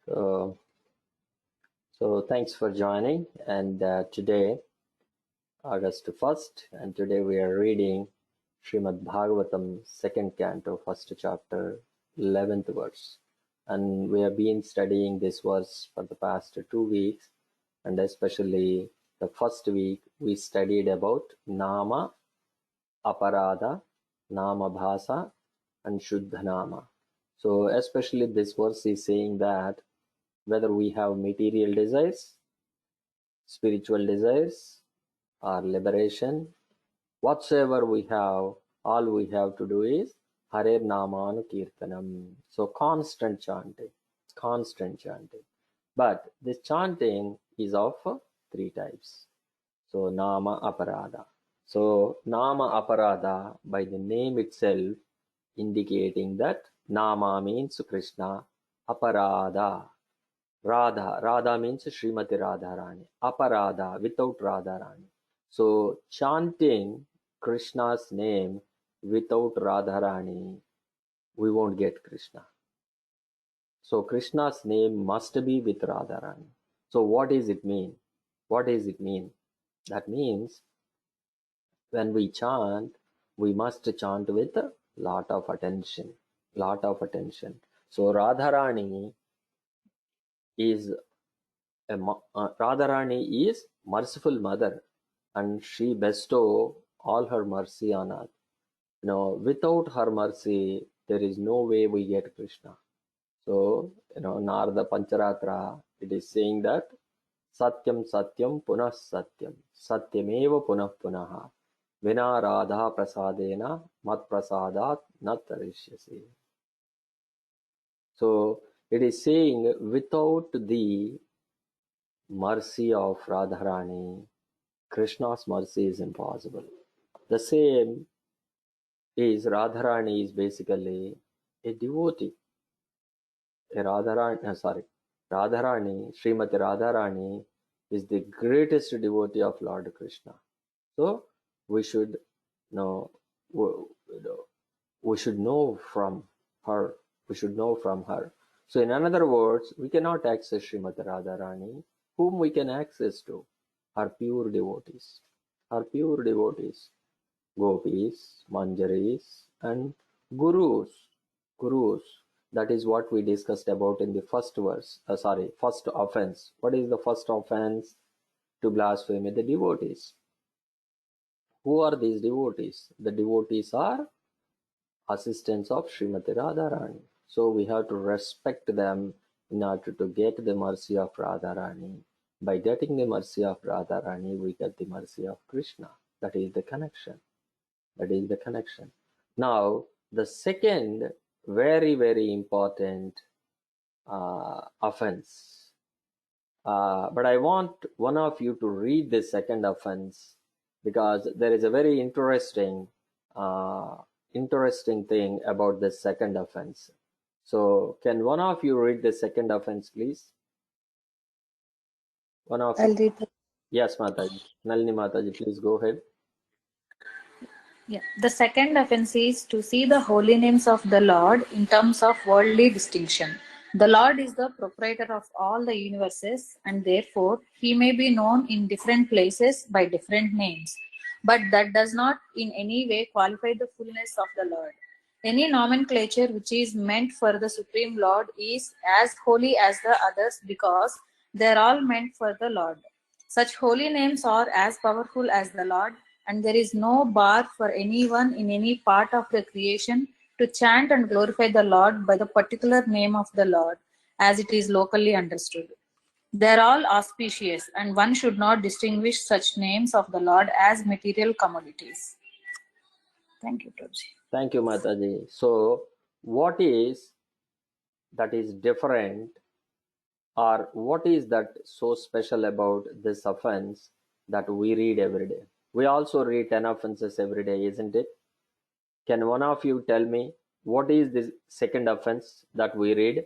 So, thanks for joining. And today, August 1st, and today we are reading Srimad Bhagavatam, second canto, first chapter, 11th verse. And we have been studying this verse for the past 2 weeks, and especially the first week we studied about Nama, Aparada, Nama Bhasa, and Shuddha Nama. So especially this verse is saying that whether we have material desires, spiritual desires, or liberation, whatsoever we have, all we have to do is Hare Namanu Kirtanam. So constant chanting, constant chanting. But this chanting is of three types. So Nama Aparada. So Nama Aparada, by the name itself, indicating that Nama means Krishna, Aparada. Radha means Srimati Radharani. Aparada, without Radharani. So chanting Krishna's name without Radharani, we won't get Krishna. So Krishna's name must be with Radharani. So what does it mean? What does it mean? That means when we chant, we must chant with a lot of attention. Lot of attention. So Radharani is Radharani is merciful mother, and she bestow all her mercy on us. Without her mercy, there is no way we get Krishna. So, Narada Pancharatra, it is saying that Satyam Satyam Punah Satyam Satyameva Punah Punaha Vina Radha Prasadena Mat Prasadat Nat Tarishyasi. So, it is saying without the mercy of Radharani, Krishna's mercy is impossible. The same is Radharani is basically a devotee. Radharani, Srimati Radharani is the greatest devotee of Lord Krishna. So we should know, we should know from her. We should know from her. So in other words, we cannot access Srimati Radharani. Whom we can access to? Her pure devotees. Her pure devotees. Gopis, Manjaris, and Gurus. Gurus. That is what we discussed about in the first first offense. What is the first offense? To blaspheme the devotees. Who are these devotees? The devotees are assistants of Srimati Radharani. So we have to respect them in order to get the mercy of Radharani. By getting the mercy of Radharani, we get the mercy of Krishna. That is the connection. That is the connection. Now, the second very, very important offense. But I want one of you to read the second offense, because there is a very interesting thing about the second offense. So can one of you read the second offense, please? One of I'll you. read it. Yes, Mataji. Nalini Mataji, please go ahead. Yeah. The second offense is to see the holy names of the Lord in terms of worldly distinction. The Lord is the proprietor of all the universes, and therefore he may be known in different places by different names. But that does not in any way qualify the fullness of the Lord. Any nomenclature which is meant for the Supreme Lord is as holy as the others because they are all meant for the Lord. Such holy names are as powerful as the Lord, and there is no bar for anyone in any part of the creation to chant and glorify the Lord by the particular name of the Lord, as it is locally understood. They are all auspicious, and one should not distinguish such names of the Lord as material commodities. Thank you, Prabhuji. Thank you, Mataji. So what is that is different, or what is that so special about this offense that we read every day? We also read 10 offenses every day, isn't it? Can one of you tell me what is this second offense that we read?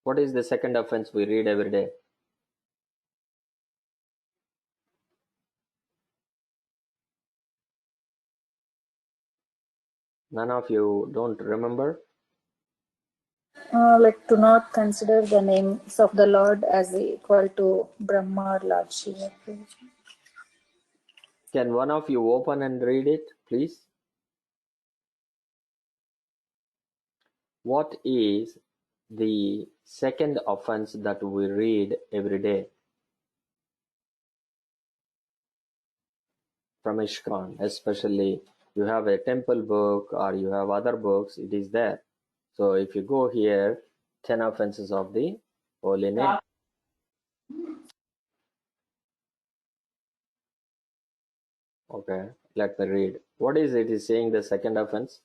What is the second offense we read every day? None of you don't remember? Like to not consider the names of the Lord as equal to Brahma or Lord Shiva. Can one of you open and read it, please? What is the second offense that we read every day from ISKCON? Especially you have a temple book or you have other books, it is there. So if you go here, 10 offenses of the holy name. Okay, let me read. What is it is saying the second offense?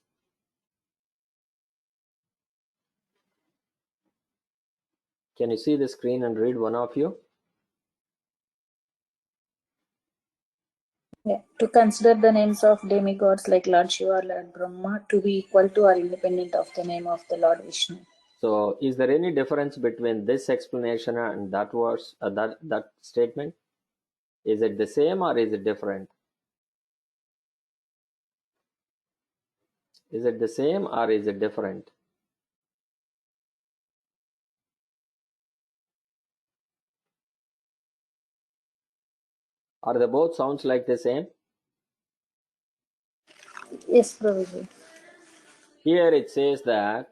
Can you see the screen and read, one of you? Yeah, to consider the names of demigods like Lord Shiva or Lord Brahma to be equal to or independent of the name of the Lord Vishnu. So is there any difference between this explanation and that verse, that statement? Is it the same or is it different? Is it the same or is it different? Are they both sounds like the same? Yes, Prabhuji. Here it says that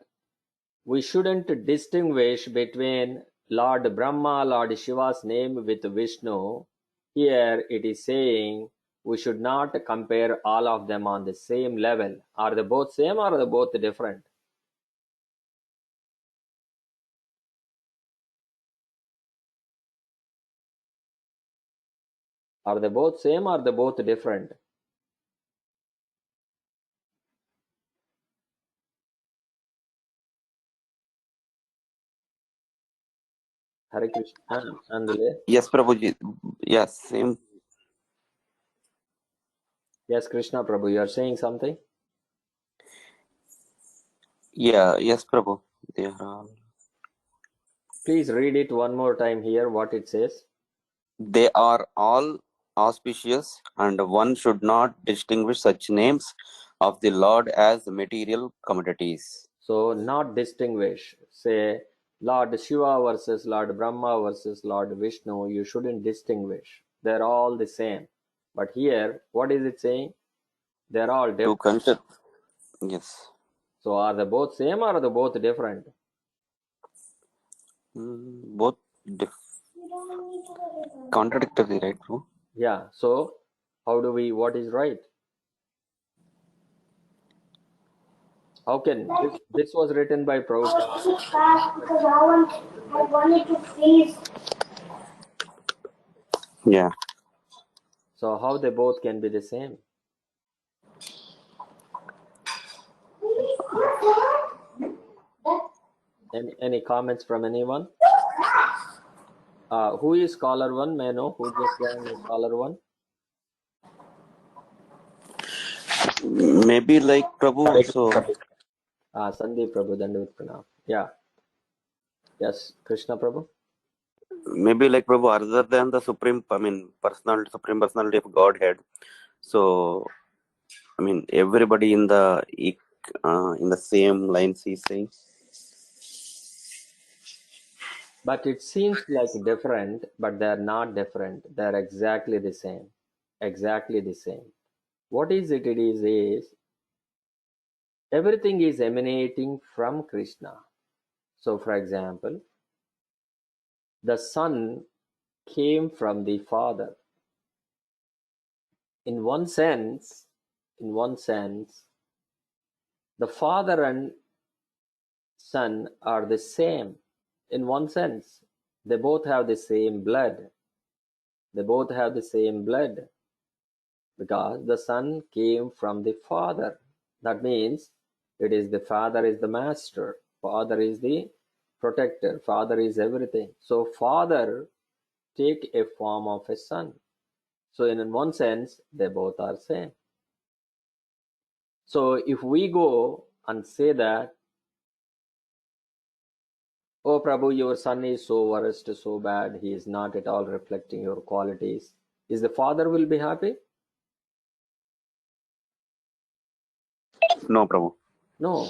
we shouldn't distinguish between Lord Brahma, Lord Shiva's name with Vishnu. Here it is saying we should not compare all of them on the same level. Are they both same or are they both different? Are they both same or are they both different? Hare Krishna. Andale. Yes, Prabhuji. Yes, same. Yes, Krishna Prabhu, you are saying something? Yeah, yes, Prabhu. They are all. Please read it one more time here, what it says. They are all auspicious, and one should not distinguish such names of the Lord as material commodities. So, not distinguish. Say, Lord Shiva versus Lord Brahma versus Lord Vishnu. You shouldn't distinguish. They're all the same. But here, what is it saying? They're all To different. consider, yes. So, are they both same or are they both different? Both contradictory, right, Prabhu? Yeah. So, how do we, what is right? How can, this was written by Prabhupada. Because I wanted to freeze. Yeah. So, how they both can be the same? Any comments from anyone? Who is scholar one? May I know who just joined scholar one? Maybe like Prabhu, so Sandeep Prabhu, Dandavat Pranam. Yeah. Yes, Krishna Prabhu. maybe like Prabhu, other than the supreme, supreme personality of Godhead. So, everybody in the same lines he's saying. But it seems like different, but they're not different. They're exactly the same. Exactly the same. What is it? It is everything is emanating from Krishna. So, for example, the Son came from the Father. In one sense, the Father and Son are the same. In one sense, they both have the same blood. They both have the same blood because the Son came from the Father. That means it is the Father is the master, Father is the protector, Father is everything. So Father take a form of a Son. So in one sense, they both are same. So if we go and say that, oh Prabhu, your son is so worst, so bad, he is not at all reflecting your qualities, is the Father will be happy? No, Prabhu. No.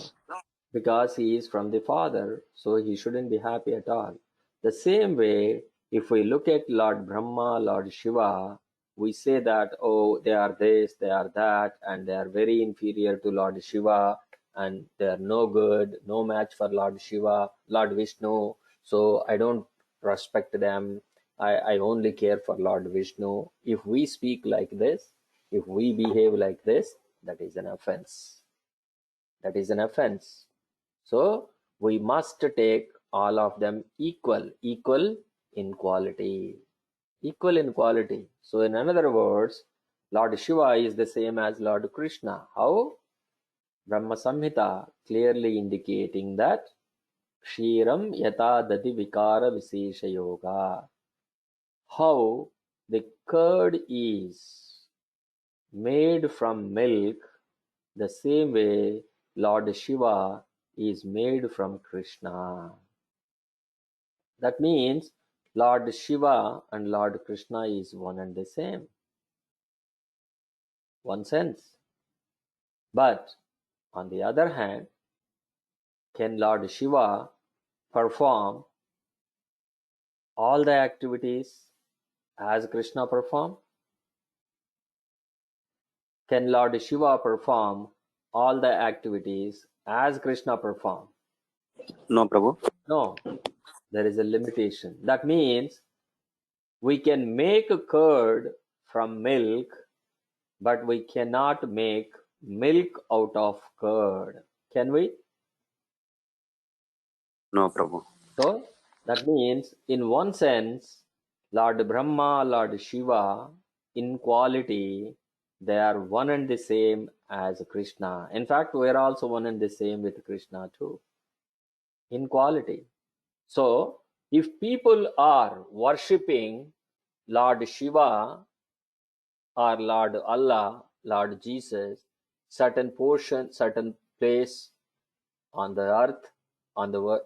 because he is from the Father, so he shouldn't be happy at all. The same way, if we look at Lord Brahma, Lord Shiva, we say that, oh, they are this, they are that, and they are very inferior to Lord Shiva, and they are no good, no match for Lord Shiva, Lord Vishnu, so I don't respect them. I only care for Lord Vishnu. If we speak like this, if we behave like this, that is an offense. That is an offense. So we must take all of them equal in quality. Equal in quality. So in other words, Lord Shiva is the same as Lord Krishna. How? Brahma Samhita clearly indicating that Kshiram Yata Dati Vikara Visesha Yoga. How the curd is made from milk, the same way Lord Shiva is made from Krishna. That means Lord Shiva and Lord Krishna is one and the same. One sense. But on the other hand, can Lord Shiva perform all the activities as Krishna performed? Can Lord Shiva perform all the activities as Krishna performed? No, Prabhu. No, there is a limitation. That means we can make a curd from milk, but we cannot make milk out of curd. Can we? No, Prabhu. So that means, in one sense, Lord Brahma, Lord Shiva, in quality, they are one and the same as Krishna. In fact, we are also one and the same with Krishna too, in quality. So, if people are worshipping Lord Shiva or Lord Allah, Lord Jesus, certain portion, certain place on the earth,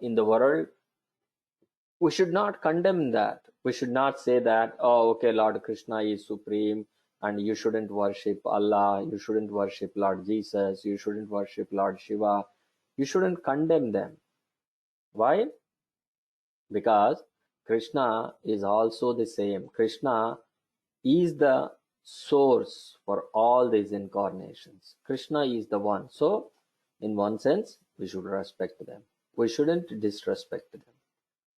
in the world, we should not condemn that. We should not say that, oh, okay, Lord Krishna is supreme and you shouldn't worship Allah, you shouldn't worship Lord Jesus, you shouldn't worship Lord Shiva. You shouldn't condemn them. Why? Because Krishna is also the same. Krishna is the source for all these incarnations. Krishna is the one. So, in one sense, we should respect them. We shouldn't disrespect them.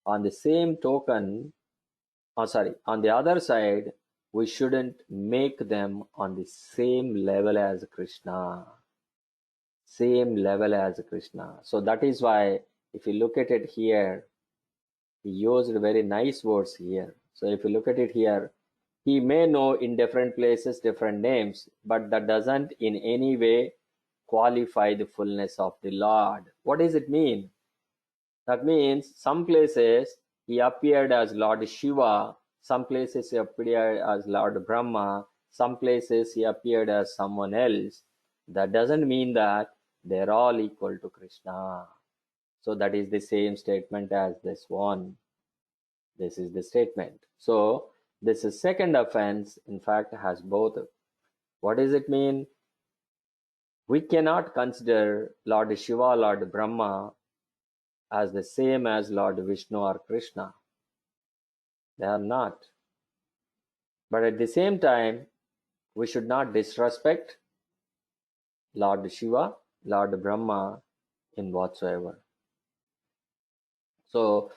On the same token, on the other side, we shouldn't make them on the same level as Krishna. Same level as Krishna. So that is why, if you look at it here, he used very nice words here. So if you look at it here, he may know in different places different names, but that doesn't in any way qualify the fullness of the Lord. What does it mean? That means some places he appeared as Lord Shiva, some places he appeared as Lord Brahma, some places he appeared as someone else. That doesn't mean that they're all equal to Krishna. So that is the same statement as this one. This is the statement. So this is second offense, in fact, has both. What does it mean? We cannot consider Lord Shiva, Lord Brahma as the same as Lord Vishnu or Krishna. They are not. But at the same time, we should not disrespect Lord Shiva, Lord Brahma in whatsoever. So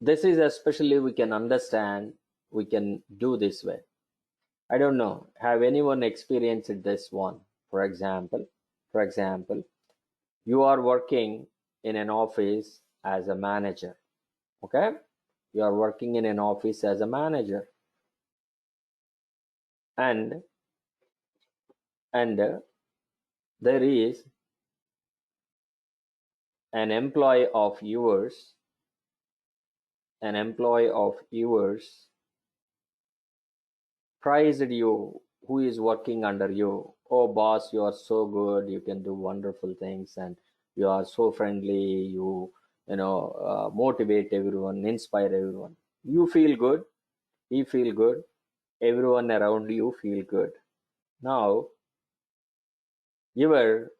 this is especially we can understand, we can do this way. I don't know, have anyone experienced this one? For example, you are working in an office as a manager. Okay? You are working in an office as a manager. And there is an employee of yours praised you, who is working under you. Oh boss, you are so good, you can do wonderful things, and you are so friendly, you motivate everyone, inspire everyone. You feel good, he feel good, everyone around you feel good. Now your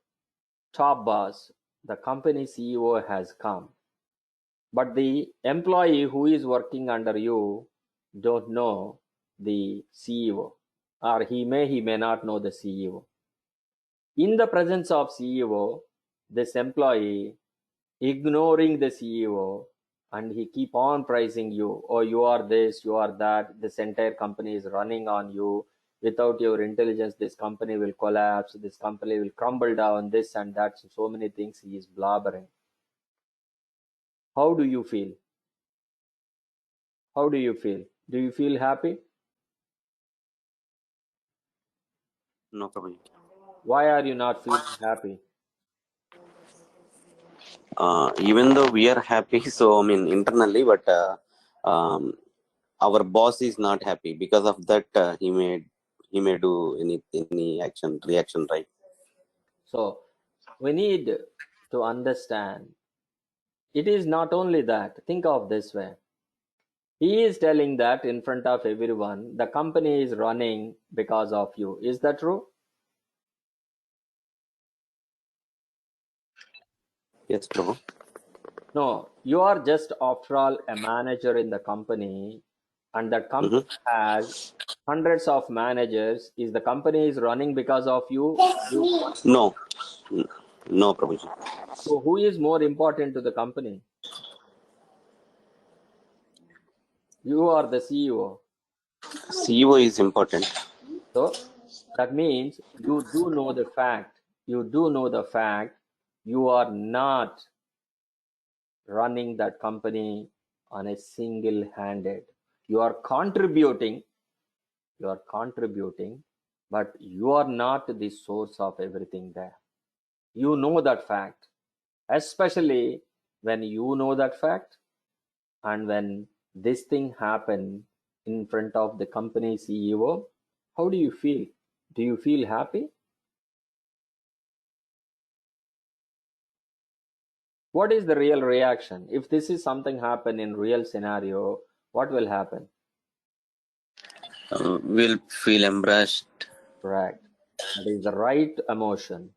top boss the company CEO has come, but the employee who is working under you don't know the CEO, or he may not know the CEO. In the presence of CEO, this employee ignoring the CEO, and he keep on praising you. Oh, you are this, you are that. This entire company is running on you. Without your intelligence, this company will collapse. This company will crumble down. This and that. So many things he is blabbering. How do you feel? How do you feel? Do you feel happy? No, Prabhuji. Why are you not feeling happy? Even though we are happy, so I mean internally, but um, our boss is not happy. Because of that, he may do any reaction, right? So we need to understand it is not only that. Think of this way. He is telling that in front of everyone, the company is running because of you. Is that true? Yes, Prabhu. No, you are just after all a manager in the company, and that company has hundreds of managers. Is the company is running because of you? You one. No, no, Prabhuji. So who is more important to the company? You are the CEO. CEO is important. So that means you do know the fact. You do know the fact. You are not running that company on a single-handed. You are contributing, but you are not the source of everything there. You know that fact, especially when you know that fact, and when this thing happened in front of the company CEO, how do you feel? Do you feel happy? What is the real reaction? If this is something happen in real scenario, what will happen? Will feel embarrassed. Correct. That is the right emotion.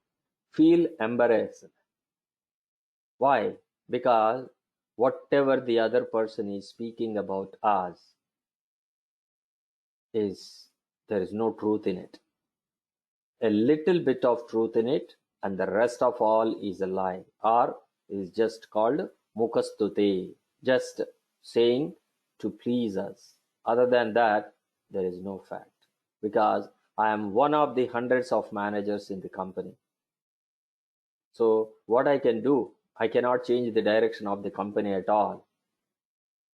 Feel embarrassed. Why? Because whatever the other person is speaking about us is, there is no truth in it. A little bit of truth in it, and the rest of all is a lie, or is just called mukastuti, just saying to please us. Other than that, there is no fact. Because I am one of the hundreds of managers in the company. So what I can do, I cannot change the direction of the company at all.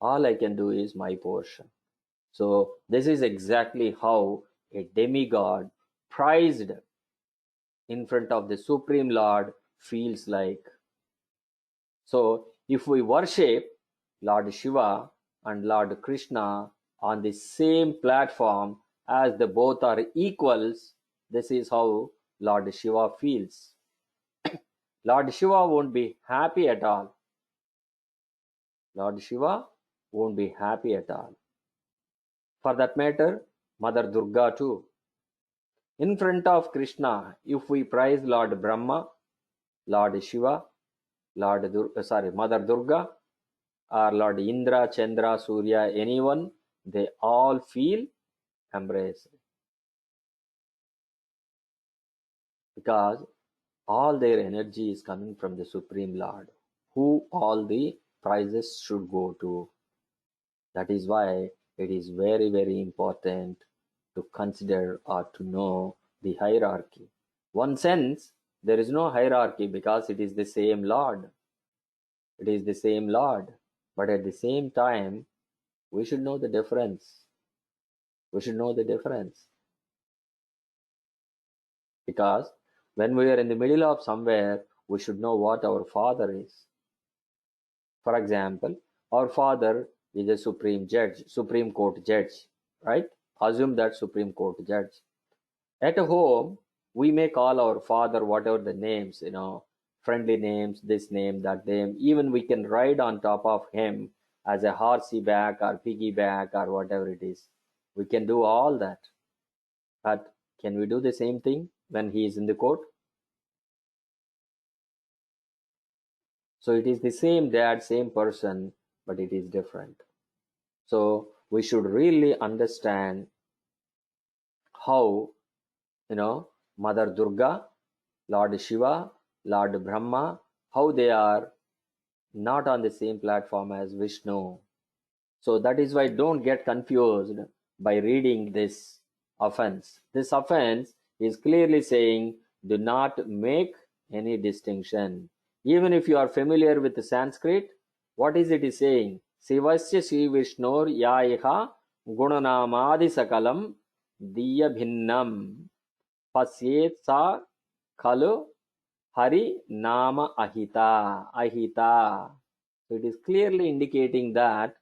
All I can do is my portion. So this is exactly how a demigod prized in front of the Supreme Lord feels like. So if we worship Lord Shiva and Lord Krishna on the same platform as the both are equals, this is how Lord Shiva feels. Lord Shiva won't be happy at all. Lord Shiva won't be happy at all. For that matter, Mother Durga too. In front of Krishna, if we praise Lord Brahma, Lord Shiva, Mother Durga, or Lord Indra, Chandra, Surya, anyone, they all feel embraced. Because all their energy is coming from the Supreme Lord, who all the prizes should go to. That is why it is very, very important to consider or to know the hierarchy. One sense, there is no hierarchy because it is the same Lord. It is the same Lord. But at the same time, we should know the difference. We should know the difference. Because when we are in the middle of somewhere, we should know what our Father is. For example, our Father is a Supreme Judge, Supreme Court Judge, right? Assume that Supreme Court Judge. At home, we may call our Father whatever the names, friendly names, this name, that name. Even we can ride on top of him as a horsey back or piggyback or whatever it is. We can do all that. But can we do the same thing when he is in the court? So it is the same dad, same person, but it is different. So we should really understand how, Mother Durga, Lord Shiva, Lord Brahma, how they are not on the same platform as Vishnu. So that is why don't get confused by reading this offense. This offense is clearly saying do not make any distinction. Even if you are familiar with the Sanskrit, what is it is saying? Sivasya Sri Vishnur Yaiha Gunanamadi Sakalam Diya Bhinnam Pasyet Sa Khalu Hari Nama Ahita. Ahita. So it is clearly indicating that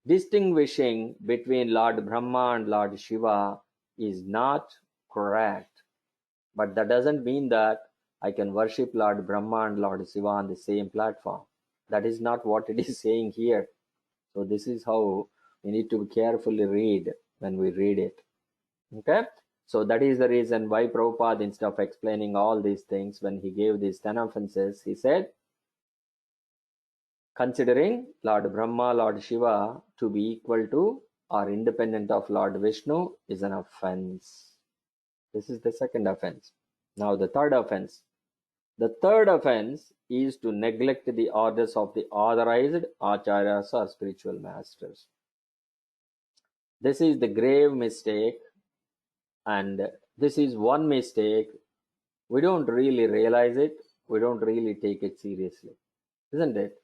distinguishing between Lord Brahma and Lord Shiva is not correct. But that doesn't mean that I can worship Lord Brahma and Lord Shiva on the same platform. That is not what it is saying here. So this is how we need to carefully read when we read it. Okay? So that is the reason why Prabhupada, instead of explaining all these things, when he gave these 10 offenses, he said, considering Lord Brahma, Lord Shiva to be equal to or independent of Lord Vishnu is an offense. This is the second offense. Now the third offense. The third offense is to neglect the orders of the authorized acharyas or spiritual masters. This is the grave mistake, and this is one mistake. We don't really realize it. We don't really take it seriously, isn't it?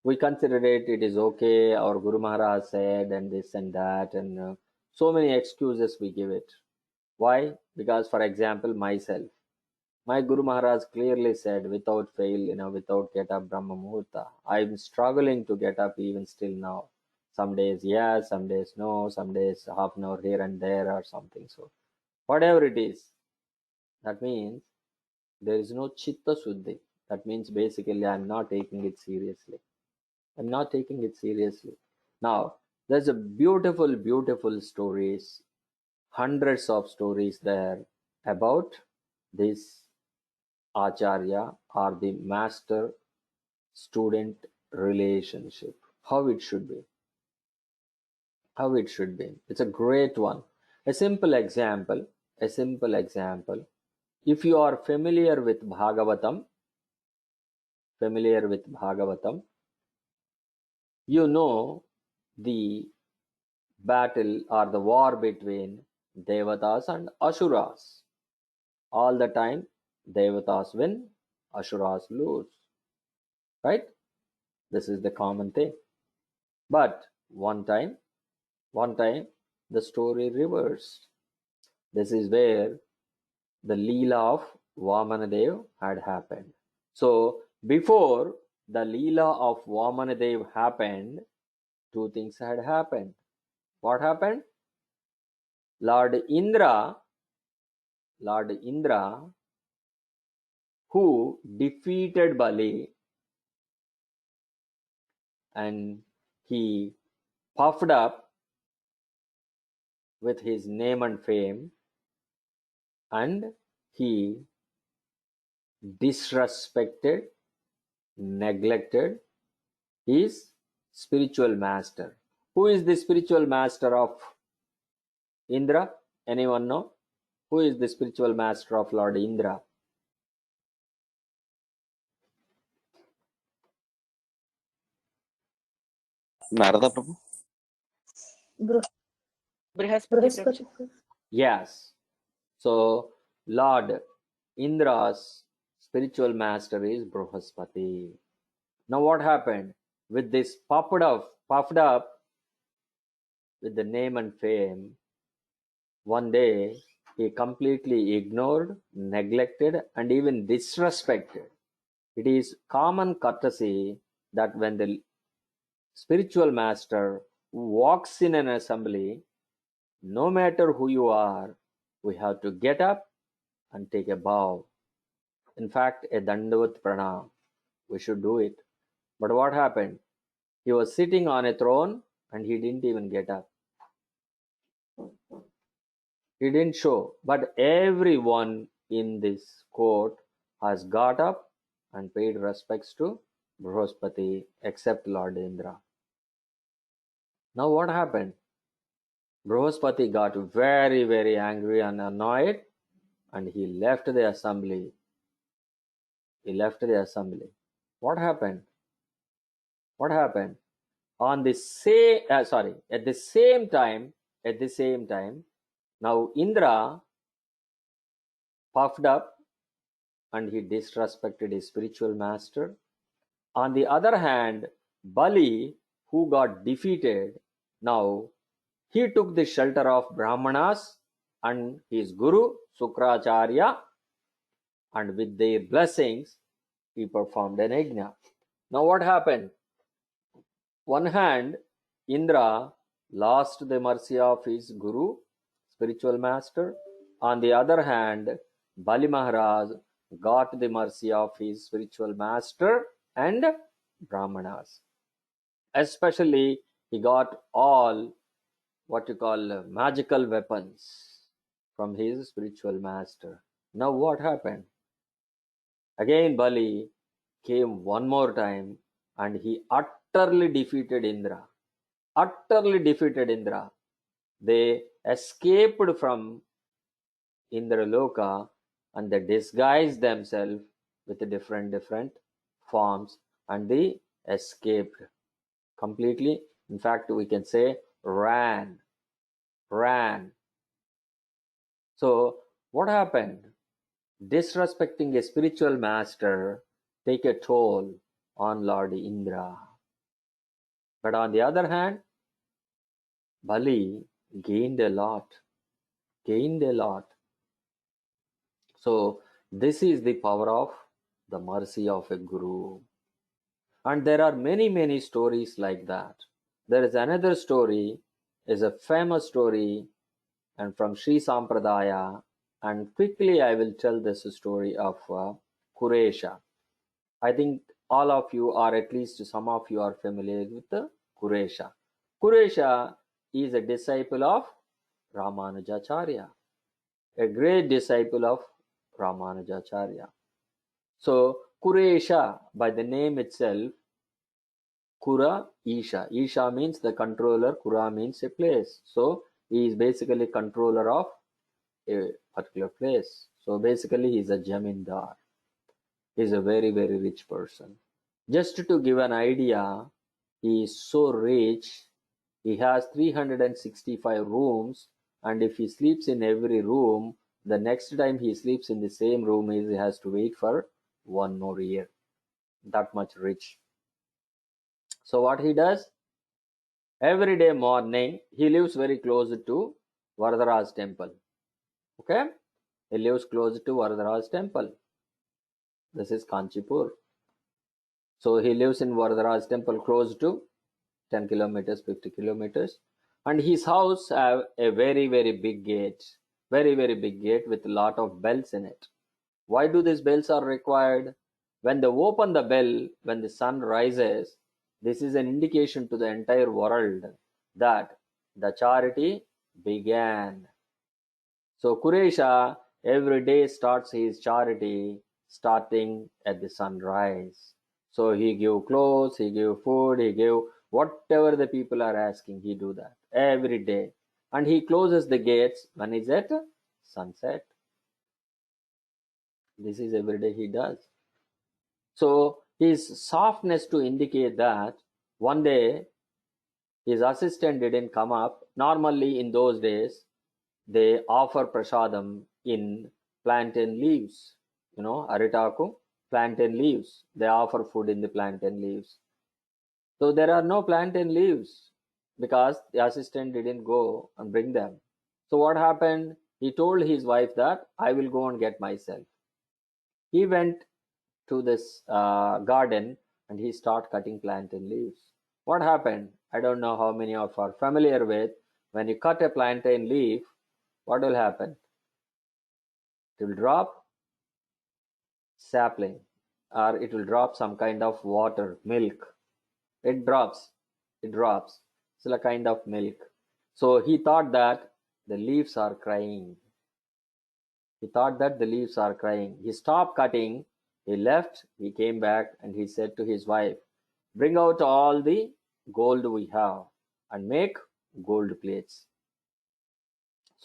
We consider it is okay, our Guru Maharaj said, and this and that, and so many excuses we give it. Why? Because, for example, myself, my Guru Maharaj clearly said, without fail, without get up Brahma Muhurta. I'm struggling to get up even still now. Some days yes, some days no, some days half an hour here and there or something. So, whatever it is, that means there is no Chitta Suddhi. That means basically I'm not taking it seriously. I'm not taking it seriously. Now, there's a beautiful, beautiful stories, hundreds of stories there about this Acharya or the master student relationship. How it should be. How it should be. It's a great one. A simple example. If you are familiar with Bhagavatam, you know the battle or the war between Devatas and Asuras. All the time, Devatas win, Asuras lose. Right? This is the common thing. But one time, the story reversed. This is where the Leela of Vamanadev had happened. So, before the Leela of Vamanadev happened, two things had happened. What happened? Lord Indra, who defeated Bali, and he puffed up with his name and fame, and he disrespected, neglected his spiritual master. Who is the spiritual master of Indra? Anyone know? Who is the spiritual master of Lord Indra? Narada Prabhu. Brihaspati Prabhu. Yes. So Lord Indra's spiritual master is Brihaspati. Now what happened? With this puffed up with the name and fame, one day he completely ignored, neglected, and even disrespected. It is common courtesy that when the spiritual master walks in an assembly, no matter who you are, we have to get up and take a bow. In fact, a Dandavat Pranam. We should do it. But what happened? He was sitting on a throne and he didn't even get up. He didn't show. But everyone in this court has got up and paid respects to Brihaspati except Lord Indra. Now what happened? Brihaspati got very, very angry and annoyed, and he left the assembly. He left the assembly. What happened? What happened? On the same, at the same time, now Indra puffed up and he disrespected his spiritual master. On the other hand, Bali, who got defeated, now he took the shelter of Brahmanas and his guru Sukracharya, and with their blessings, he performed an yajna. Now what happened? One hand, Indra lost the mercy of his guru, spiritual master. On the other hand, Bali Maharaj got the mercy of his spiritual master and Brahmanas. Especially, he got all what you call magical weapons from his spiritual master. Now what happened? Again Bali came one more time and he utterly defeated Indra. Utterly defeated Indra. They escaped from Indraloka and they disguised themselves with different forms and they escaped completely. In fact, we can say ran. So what happened? Disrespecting a spiritual master take a toll on Lord Indra. But on the other hand, Bali gained a lot. So this is the power of the mercy of a guru. And there are many stories like that. There is another story, is a famous story, and from Sri Sampradaya, and quickly I will tell this story of Kuresha. I think all of you, or at least some of you, are familiar with Kuresha. Kuresha is a disciple of Ramanujacharya, a great disciple of Ramanujacharya. So Kuresha, by the name itself, Kura Isha. Isha means the controller, Kura means a place. So he is basically controller of a particular place. So basically he is a Jamindar. He is a very rich person. Just to give an idea, he is so rich, he has 365 rooms, and if he sleeps in every room, the next time he sleeps in the same room, he has to wait for 1 more year. That much rich. So what he does? Every day morning, he lives very close to Varadaraj temple. Okay? He lives close to Varadaraj temple. This is Kanchipur. So he lives in Varadaraj temple close to 10 kilometers, 50 kilometers. And his house have a very big gate. Very big gate with a lot of bells in it. Why do these bells are required? When they open the bell, when the sun rises, this is an indication to the entire world that the charity began. So Kuresha every day starts his charity starting at the sunrise. So he give clothes, he give food, he give whatever the people are asking, he do that every day. And he closes the gates when it's at sunset. This is every day he does. So his softness to indicate that one day his assistant didn't come up. Normally in those days, they offer prasadam in plantain leaves. You know, aritaku, plantain leaves. They offer food in the plantain leaves. So there are no plantain leaves because the assistant didn't go and bring them. So what happened? He told his wife that I will go and get myself. He went to this garden and he started cutting plantain leaves. What happened? I don't know how many of you are familiar with. When you cut a plantain leaf, what will happen? It will drop sapling, or it will drop some kind of water, milk. It drops. It's a kind of milk. So he thought that the leaves are crying. He stopped cutting. He He left, he came back, and he said to his wife, "Bring out all the gold we have and make gold plates."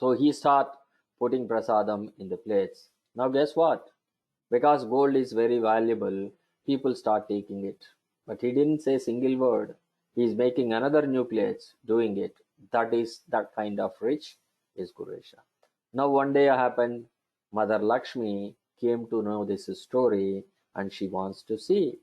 So he start putting prasadam in the plates. Now guess what? Because gold is very valuable, people start taking it. But he didn't say a single word. He is making another new plates, doing it. That kind of rich is Kuresha. Now one day happened, Mother Lakshmi came to know this story and she wants to see,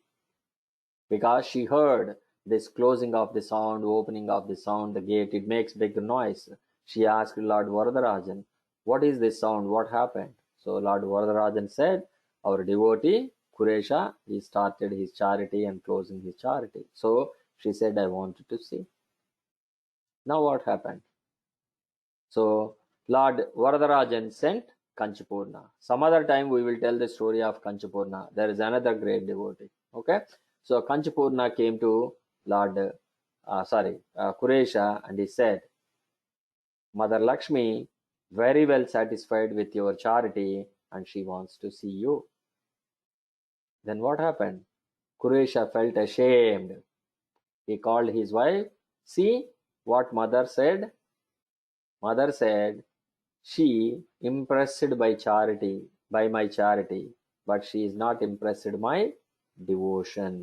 because she heard this closing of the sound, opening of the sound, the gate, it makes big noise. She asked Lord Varadarajan, "What is this sound? What happened?" So Lord Varadarajan said, "Our devotee, Kuresha, he started his charity and closing his charity." So she said, "I wanted to see." Now what happened? So Lord Varadarajan sent Kanchapurna. Some other time we will tell the story of Kanchapurna. There is another great devotee. Okay. So Kanchapurna came to Lord, Kuresha, and he said, "Mother Lakshmi, very well satisfied with your charity and she wants to see you." Then what happened? Kuresha felt ashamed. He called his wife. "See what mother said?" Mother said, "She impressed by my charity, but she is not impressed my devotion.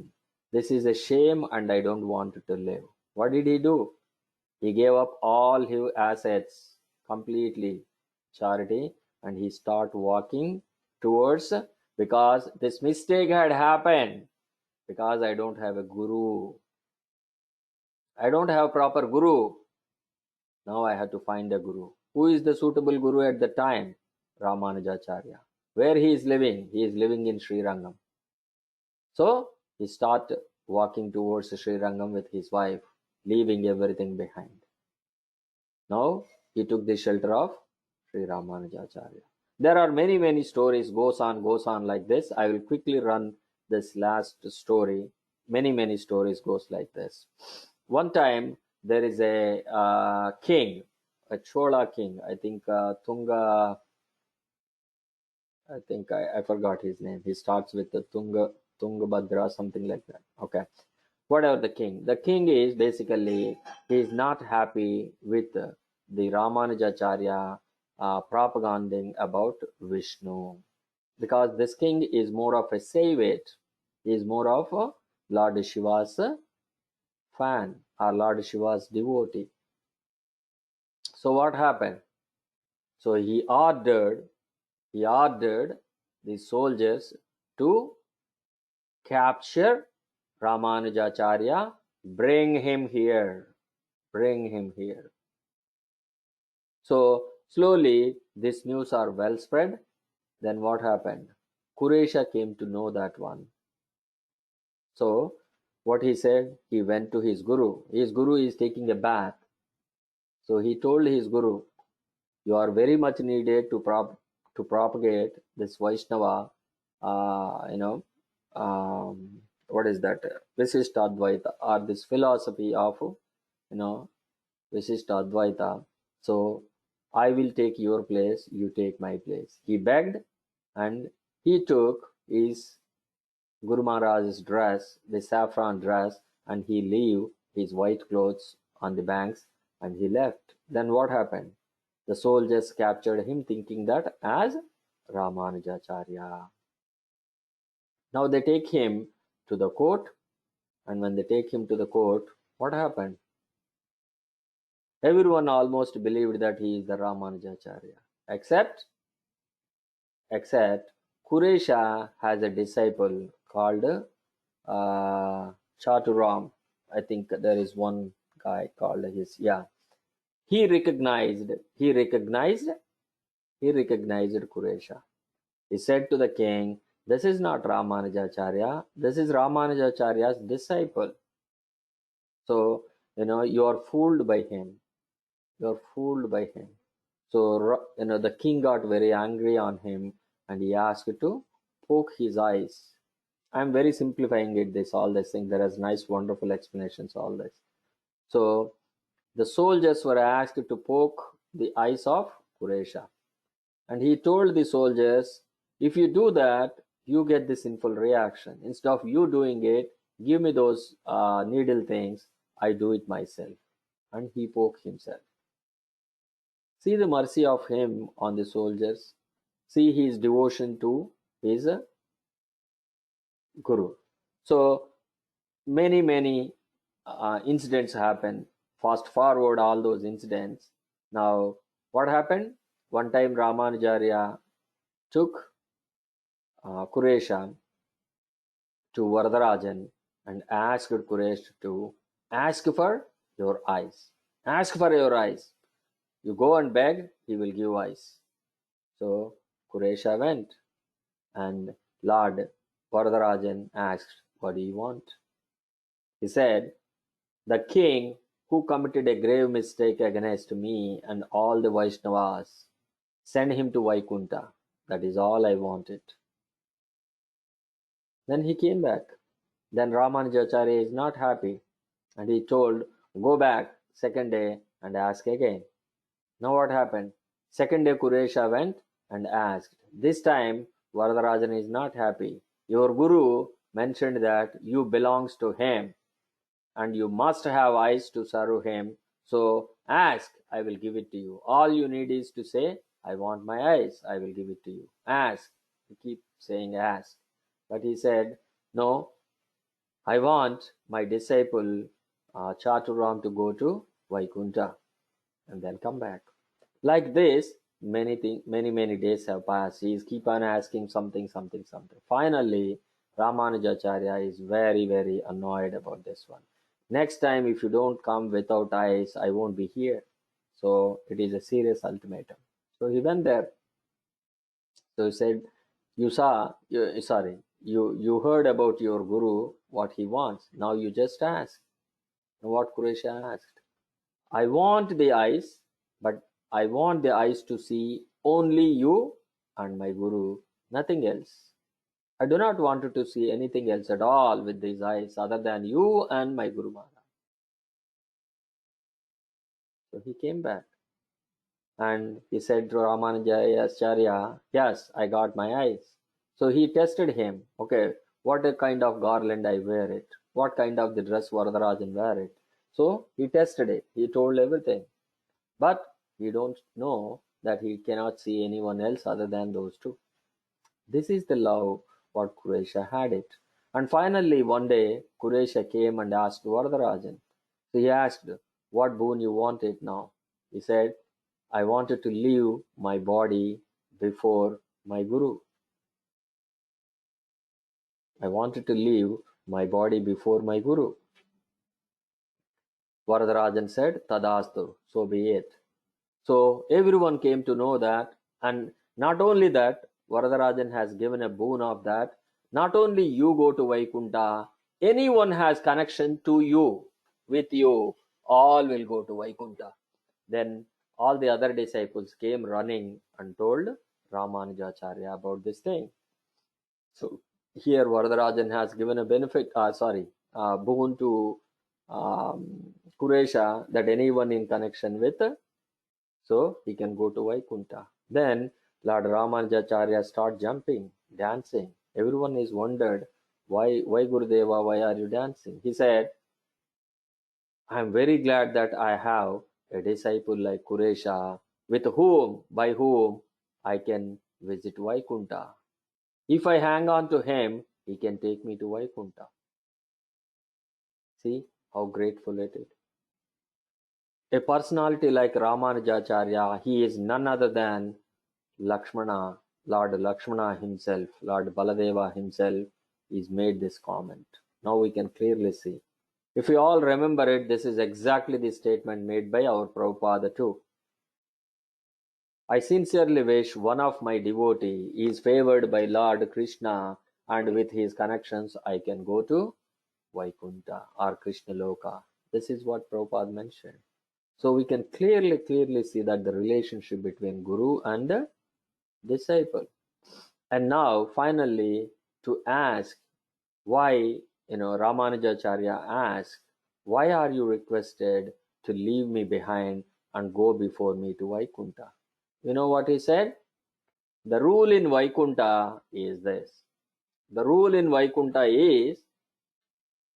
This is a shame and I don't want to live." What did he do? He gave up all his assets completely, charity, and he started walking towards, because this mistake had happened, because I don't have a guru. I don't have proper guru. Now I have to find a guru. Who is the suitable guru at the time? Ramanujacharya. Where he is living? He is living in Sri Rangam. So he started walking towards Sri Rangam with his wife, leaving everything behind. Now he took the shelter of Sri Ramanujacharya. There are many stories, goes on like this. I will quickly run this last story. Many stories goes like this. One time there is a king, a Chola king. I think Tunga. I forgot his name. He starts with the Tungabhadra, something like that. Okay, whatever the king. The king is basically, he is not happy with the Ramanujacharya propaganding about Vishnu, because this king is more of a savate. He is more of a Lord Shiva's fan or Lord Shiva's devotee. So what happened? So he ordered the soldiers to capture Ramanujacharya, bring him here. So slowly this news are well spread. Then what happened? Kuresha came to know that one. So what he said, he went to his guru. His guru is taking a bath. So he told his guru, "You are very much needed to propagate this Vaishnava, what is that? Visishtadvaita, or this philosophy of, Visishtadvaita. So I will take your place, you take my place." He begged, and he took his Guru Maharaj's dress, the saffron dress, and he leave his white clothes on the banks and he left. Then what happened? The soldiers captured him, thinking that as Ramanujacharya. Now they take him to the court, and when they take him to the court, what happened? Everyone almost believed that he is the Ramanujacharya, except Kuresha has a disciple called Chaturam. I think there is one guy called his, yeah. He recognized Kuresha. He said to the king, "This is not Ramanujacharya, this is Ramanujacharya's disciple. So, you are fooled by him. So, the king got very angry on him and he asked to poke his eyes. I'm very simplifying all this thing. There is nice, wonderful explanations, all this. So, the soldiers were asked to poke the eyes of Kuresha. And he told the soldiers, "If you do that, you get the sinful reaction. Instead of you doing it, give me those needle things, I do it myself. And he poked himself. See the mercy of him on the soldiers. See his devotion to his guru. So many incidents happen. Fast forward all those incidents. Now what happened? One time Ramanujacharya took Kuresha to Varadarajan and asked Kuresh to ask for your eyes. Ask for your eyes. You go and beg, he will give eyes. So Kuresha went, and Lord Varadarajan asked, what do you want? He said, the king who committed a grave mistake against me and all the Vaishnavas, send him to Vaikunta. That is all I wanted. Then he came back. Then Ramanujacharya is not happy, and he told, go back second day and ask again. Now what happened? Second day Kuresha went and asked. This time Varadarajan is not happy. Your guru mentioned that you belongs to him and you must have eyes to serve him. So ask, I will give it to you. All you need is to say, I want my eyes, I will give it to you. Ask. You keep saying ask. But he said, no, I want my disciple Chaturam to go to Vaikunta and then come back. Like this, many days have passed. He is keep on asking something. Finally, Ramanujacharya is very annoyed about this one. Next time, if you don't come without eyes, I won't be here. So it is a serious ultimatum. So he went there. So he said, you heard about your guru, what he wants. Now you just ask. And what Kuresha asked? I want the eyes, but I want the eyes to see only you and my guru, nothing else. I do not want to see anything else at all with these eyes other than you and my Guru Maharaj. So he came back and he said to Ramanujacharya, yes, I got my eyes. So he tested him. Okay, what a kind of garland I wear it. What kind of the dress Varadarajan wear it. So he tested it. He told everything. But we don't know that he cannot see anyone else other than those two. This is the love what Kuresha had it. And finally one day Kuresha came and asked Varadarajan. So he asked, what boon you wanted now? He said, I wanted to leave my body before my Guru. I wanted to leave my body before my Guru. Varadarajan said, Tadastu, so be it. So everyone came to know that, and not only that, Varadarajan has given a boon of that. Not only you go to Vaikunta, anyone has connection to you, with you, all will go to Vaikunta. Then all the other disciples came running and told Ramanujacharya about this thing. So here Varadarajan has given a boon to Kuresha that anyone in connection with, so he can go to Vaikunta. Then Lord Ramanujacharya start jumping, dancing. Everyone is wondered, why Gurudeva, why are you dancing? He said, I am very glad that I have a disciple like Kuresha, by whom I can visit Vaikunta. If I hang on to him, he can take me to Vaikunta. See how grateful it is. A personality like Ramanujacharya, he is none other than Lakshmana, Lord Lakshmana himself, Lord Baladeva himself, is made this comment. Now we can clearly see. If we all remember it, this is exactly the statement made by our Prabhupada too. I sincerely wish one of my devotee is favored by Lord Krishna, and with his connections I can go to Vaikunta or Krishna Loka. This is what Prabhupada mentioned. So we can clearly see that the relationship between Guru and the disciple. And now finally to ask why, Ramanujacharya asked, why are you requested to leave me behind and go before me to Vaikunta? You know what he said? The rule in Vaikunta is this. The rule in Vaikuntha is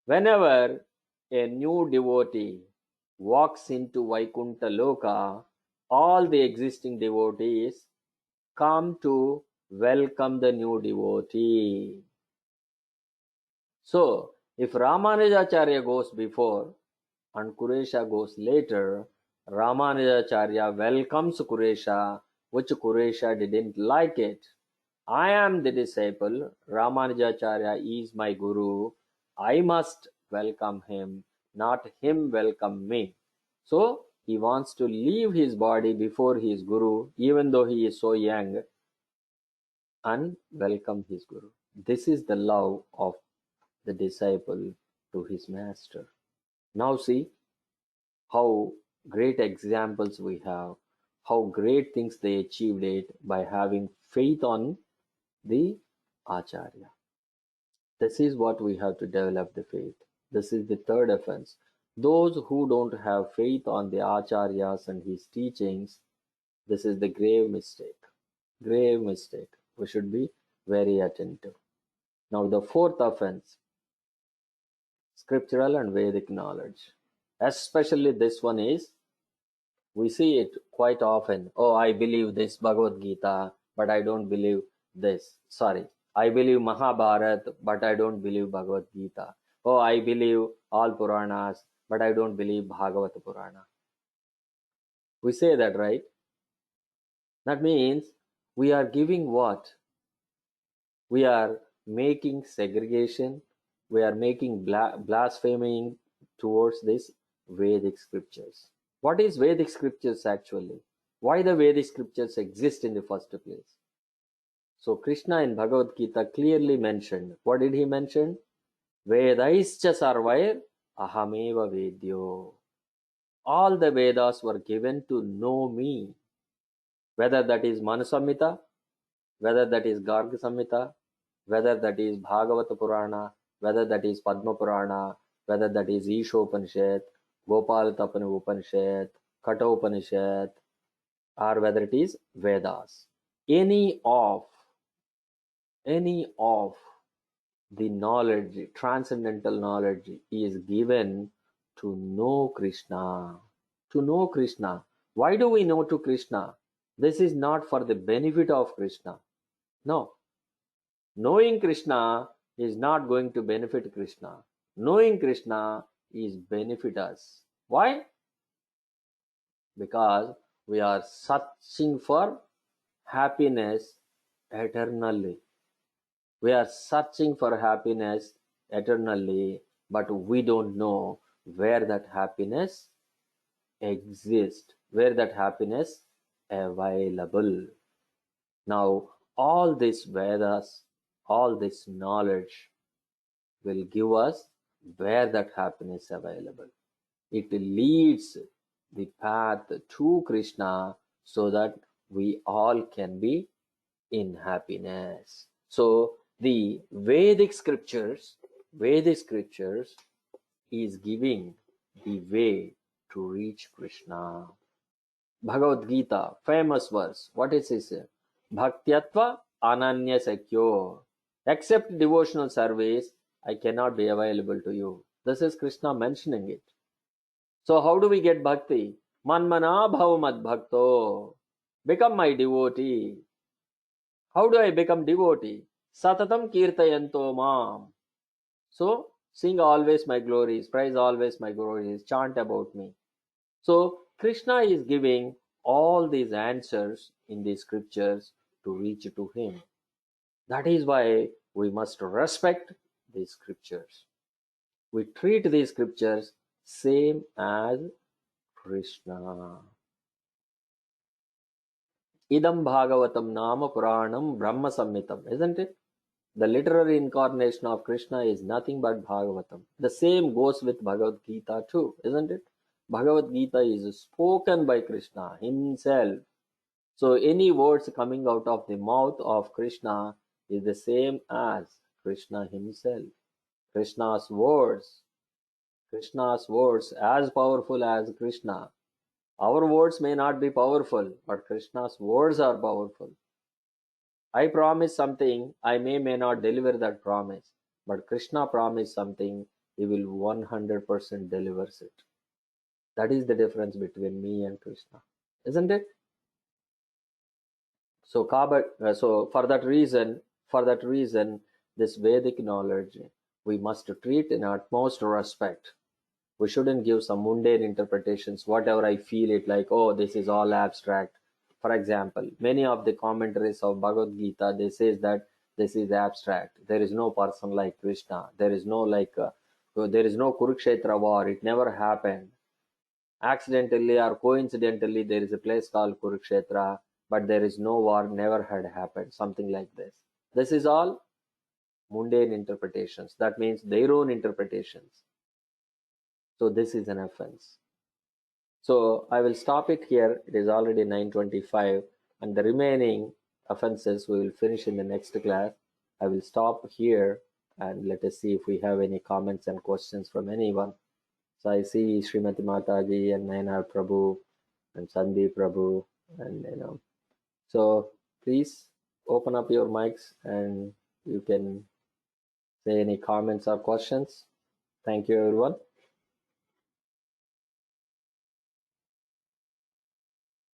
whenever a new devotee walks into Vaikuntha Loka, all the existing devotees come to welcome the new devotee. So, if Ramanujacharya goes before and Kuresha goes later, Ramanujacharya welcomes Kuresha, which Kuresha didn't like it. I am the disciple, Ramanujacharya is my guru, I must welcome him, not him welcome me. So, he wants to leave his body before his guru, even though he is so young, and welcome his guru. This is the love of the disciple to his master. Now see how great examples we have, how great things they achieved it by having faith on the Acharya. This is what we have to develop the faith. This is the third offense. Those who don't have faith on the Acharyas and his teachings, this is the grave mistake. Grave mistake. We should be very attentive. Now the fourth offense, scriptural and Vedic knowledge. Especially this one is, we see it quite often. Oh, I believe this Bhagavad Gita, but I don't believe this. Sorry, I believe Mahabharata, but I don't believe Bhagavad Gita. Oh, I believe all Puranas, but I don't believe Bhagavata Purana. We say that, right? That means we are giving what? We are making segregation. We are making blaspheming towards this Vedic scriptures. What is Vedic scriptures actually? Why the Vedic scriptures exist in the first place? So Krishna in Bhagavad Gita clearly mentioned. What did he mention? Vedaischa sarvair ahameva vedyo. All the Vedas were given to know me. Whether that is Manusamhita, whether that is Garga Samhita, whether that is Bhagavata Purana, whether that is Padma Purana, whether that is Ishopanishad, Gopalapana Upanishad, Kathopanishad, or whether it is Vedas. Any of the knowledge, transcendental knowledge, is given to know Krishna. To know Krishna. Why do we know to Krishna? This is not for the benefit of Krishna. No. Knowing Krishna is not going to benefit Krishna. Knowing Krishna is benefit us. Why? Because we are searching for happiness eternally. We are searching for happiness eternally, but we don't know where that happiness exists, where that happiness available. Now, all this Vedas, all this knowledge will give us where that happiness available. It leads the path to Krishna so that we all can be in happiness. So the Vedic scriptures is giving the way to reach Krishna. Bhagavad Gita, famous verse. What is it? Bhaktyatva ananya sakyo. Except devotional service, I cannot be available to you. This is Krishna mentioning it. So how do we get bhakti? Manmana bhava mad bhakto. Become my devotee. How do I become devotee? Satatam kirtayanto mam. So sing always my glories, praise always my glories, chant about me. So Krishna is giving all these answers in the scriptures to reach to him. That is why we must respect these scriptures. We treat these scriptures same as Krishna. Idam Bhagavatam Nama Puranam Brahma Samhitam, isn't it? The literary incarnation of Krishna is nothing but Bhagavatam. The same goes with Bhagavad Gita too, isn't it? Bhagavad Gita is spoken by Krishna himself. So any words coming out of the mouth of Krishna is the same as Krishna himself. Krishna's words as powerful as Krishna. Our words may not be powerful, but Krishna's words are powerful. I promise something, I may not deliver that promise, but Krishna promised something, he will 100% delivers it. That is the difference between me and Krishna, isn't it? So, so for that reason, this Vedic knowledge we must treat in utmost respect. We shouldn't give some mundane interpretations, whatever I feel it like, oh, this is all abstract. For example, many of the commentaries of Bhagavad Gita, they say that this is abstract. There is no person like Krishna. There is no there is no Kurukshetra war. It never happened. Accidentally or coincidentally, there is a place called Kurukshetra, but there is no war, never had happened. Something like this. This is all mundane interpretations. That means their own interpretations. So this is an offense. So I will stop it here. It is already 9:25, and the remaining offenses we will finish in the next class. I will stop here and let us see if we have any comments and questions from anyone. So I see Srimati Mataji and Nayanar Prabhu and Sandeep Prabhu, and so please open up your mics and you can say any comments or questions. Thank you, everyone.